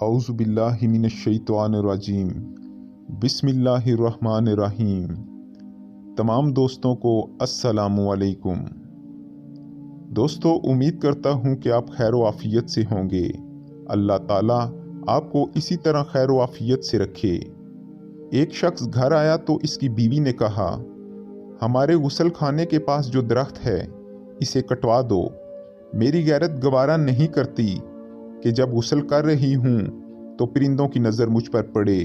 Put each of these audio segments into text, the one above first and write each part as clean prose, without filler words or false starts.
औज़ु बिल्लाहि मिनश्शैतानिर्रजीम बिस्मिल्लाहिर्रहमानिर्रहीम। तमाम दोस्तों को अस्सलामु अलैकुम। दोस्तों, उम्मीद करता हूँ कि आप खैर व आफ़ियत से होंगे। अल्लाह ताला आपको इसी तरह खैर व आफ़ियत से रखे। एक शख्स घर आया तो इसकी बीवी ने कहा, हमारे गुसल खाने के पास जो दरख्त है इसे कटवा दो। मेरी गैरत गवारा नहीं करती कि जब गुसल कर रही हूँ तो परिंदों की नज़र मुझ पर पड़े।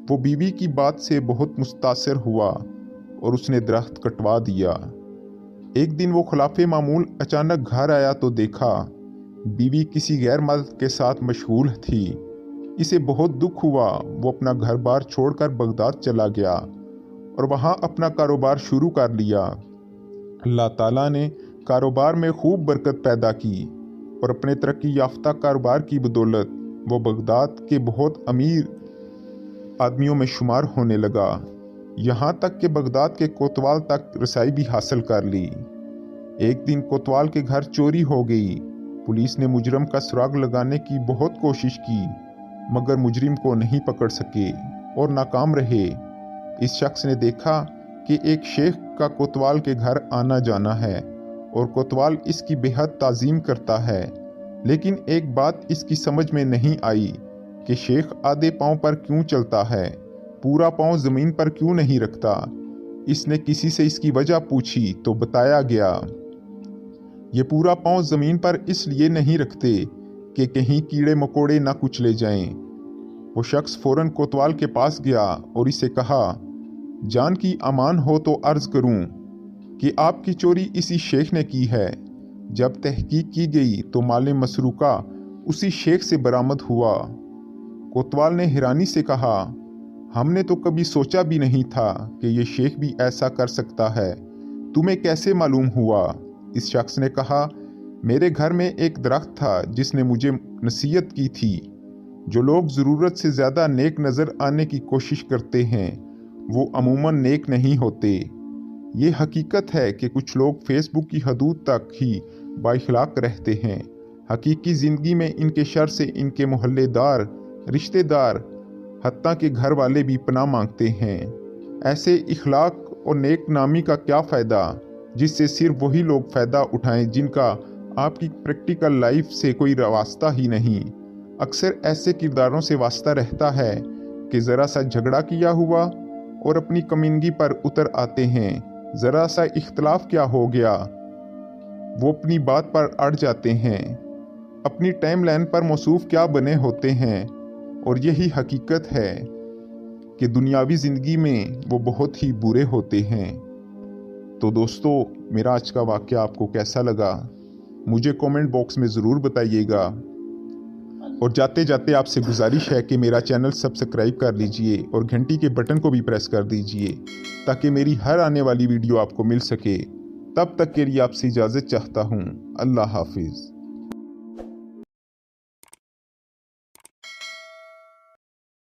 वो बीवी की बात से बहुत मुतासिर हुआ और उसने दरख्त कटवा दिया। एक दिन वो खिलाफ़े मामूल अचानक घर आया तो देखा बीवी किसी गैर मर्द के साथ मशगूल थी। इसे बहुत दुख हुआ। वो अपना घर बार छोड़कर बगदाद चला गया और वहाँ अपना कारोबार शुरू कर लिया। अल्लाह ताला ने कारोबार में खूब बरकत पैदा की और अपने तरक्की याफ्ता कारोबार की बदौलत वो बगदाद के बहुत अमीर आदमियों में शुमार होने लगा। यहाँ तक कि बगदाद के कोतवाल तक रसाई भी हासिल कर ली। एक दिन कोतवाल के घर चोरी हो गई। पुलिस ने मुजरम का सुराग लगाने की बहुत कोशिश की मगर मुजरिम को नहीं पकड़ सके और नाकाम रहे। इस शख्स ने देखा कि एक शेख का कोतवाल के घर आना जाना है और कोतवाल इसकी बेहद ताज़ीम करता है, लेकिन एक बात इसकी समझ में नहीं आई कि शेख आधे पाँव पर क्यों चलता है, पूरा पाँव ज़मीन पर क्यों नहीं रखता। इसने किसी से इसकी वजह पूछी तो बताया गया ये पूरा पाँव ज़मीन पर इसलिए नहीं रखते कि कहीं कीड़े मकोड़े ना कुचले जाएं। वो शख्स फ़ौरन कोतवाल के पास गया और इसे कहा, जान की अमान हो तो अर्ज़ करूं कि आपकी चोरी इसी शेख ने की है। जब तहकीक की गई तो माल मसरूका उसी शेख से बरामद हुआ। कोतवाल ने हैरानी से कहा, हमने तो कभी सोचा भी नहीं था कि ये शेख भी ऐसा कर सकता है, तुम्हें कैसे मालूम हुआ? इस शख्स ने कहा, मेरे घर में एक दरख्त था जिसने मुझे नसीहत की थी, जो लोग ज़रूरत से ज़्यादा नेक नज़र आने की कोशिश करते हैं वो अमूमन नेक नहीं होते। ये हकीकत है कि कुछ लोग फेसबुक की हदूद तक ही बाइखलाक रहते हैं। हकीकी ज़िंदगी में इनके शर से इनके मोहल्लेदार, रिश्तेदार, हत्ता के घर वाले भी पनाह मांगते हैं। ऐसे इखलाक और नेक नामी का क्या फ़ायदा जिससे सिर्फ वही लोग फ़ायदा उठाएं जिनका आपकी प्रैक्टिकल लाइफ से कोई वास्ता ही नहीं। अक्सर ऐसे किरदारों से वास्ता रहता है कि ज़रा सा झगड़ा किया हुआ और अपनी कमीनगी पर उतर आते हैं। ज़रा सा इख्तलाफ क्या हो गया, वो अपनी बात पर अड़ जाते हैं, अपनी टाइम लाइन पर मौसूफ क्या बने होते हैं। और यही हकीकत है कि दुनियावी ज़िंदगी में वो बहुत ही बुरे होते हैं। तो दोस्तों, मेरा आज का वाक़या आपको कैसा लगा मुझे कमेंट बॉक्स में ज़रूर बताइएगा। और जाते जाते आपसे गुजारिश है कि मेरा चैनल सब्सक्राइब कर लीजिए और घंटी के बटन को भी प्रेस कर दीजिए ताकि मेरी हर आने वाली वीडियो आपको मिल सके। तब तक के लिए आपसे इजाज़त चाहता हूँ। अल्लाह हाफिज़।